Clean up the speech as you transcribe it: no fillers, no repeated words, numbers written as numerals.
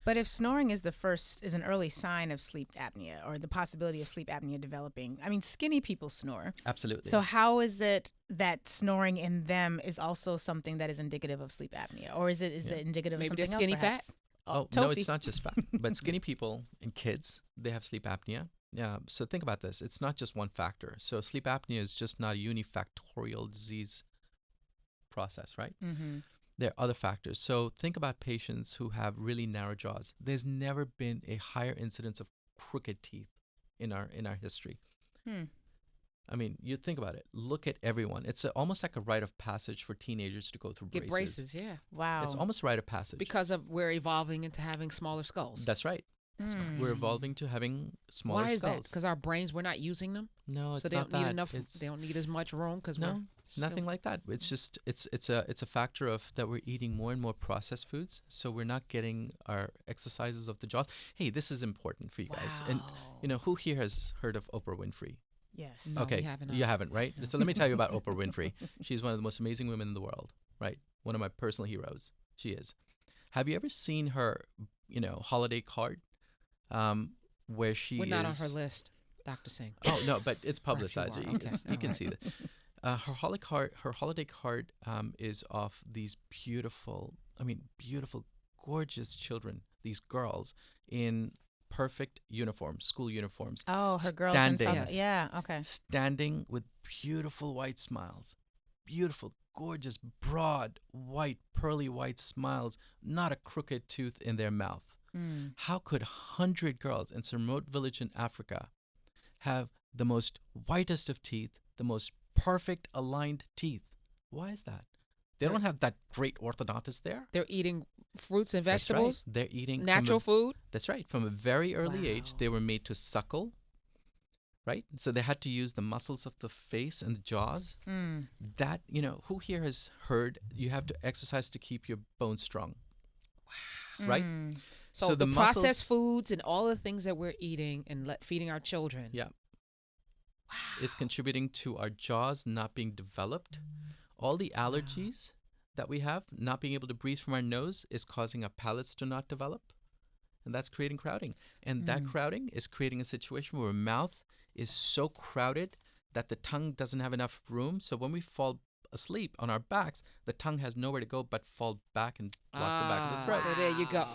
But if snoring is an early sign of sleep apnea or the possibility of sleep apnea developing, I mean, skinny people snore. Absolutely. So how is it that snoring in them is also something that is indicative of sleep apnea? Or is it indicative Maybe of they're something skinny else, perhaps? fat? Oh, no, it's not just fat. But skinny people and kids, they have sleep apnea. Yeah. So think about this. It's not just one factor. So sleep apnea is just not a unifactorial disease process, right? Mm-hmm. There are other factors. So think about patients who have really narrow jaws. There's never been a higher incidence of crooked teeth in our history. I mean, you think about it. Look at everyone. It's almost like a rite of passage for teenagers to go through braces. Get braces, yeah. Wow. It's almost a rite of passage. Because we're evolving into having smaller skulls. That's right. We're evolving to having smaller Why is skulls. that? Because our brains, we're not using them? No, it's so they not don't need that. enough. They don't need as much room because No, nothing like that. It's just it's a factor of that we're eating more and more processed foods, so we're not getting our exercises of the jaws. Hey, this is important for you guys. And who here has heard of Oprah Winfrey? Yes. No, Okay, we haven't. you haven't, right? So let me tell you about Oprah Winfrey. She's one of the most amazing women in the world, right? One of my personal heroes. She is. Have you ever seen her, holiday card? Where she We're not is... on her list, Dr. Singh. Oh no, but it's publicized. Perhaps You, you are. can, you can see that. Her holiday card is of these beautiful, gorgeous children. These girls in perfect uniforms, school uniforms. Oh, her girls standing, and stuff. Yeah. Okay. standing with beautiful white smiles, beautiful, gorgeous, broad, white, pearly white smiles. Not a crooked tooth in their mouth. How could 100 girls in some remote village in Africa have the most whitest of teeth, the most perfect aligned teeth? Why is that? They don't have that great orthodontist there. They're eating fruits and That's vegetables. right. They're eating Natural food. That's right. From a very early age, they were made to suckle, right? So they had to use the muscles of the face and the jaws. That, who here has heard you have to exercise to keep your bones strong? Wow. Right? So the muscles, processed foods and all the things that we're eating and feeding our children. Yeah. Wow. Is contributing to our jaws not being developed. All the allergies that we have, not being able to breathe from our nose, is causing our palates to not develop. And that's creating crowding. And that crowding is creating a situation where our mouth is so crowded that the tongue doesn't have enough room. So when we fall asleep on our backs, the tongue has nowhere to go but fall back and block the back of the throat. So there you go.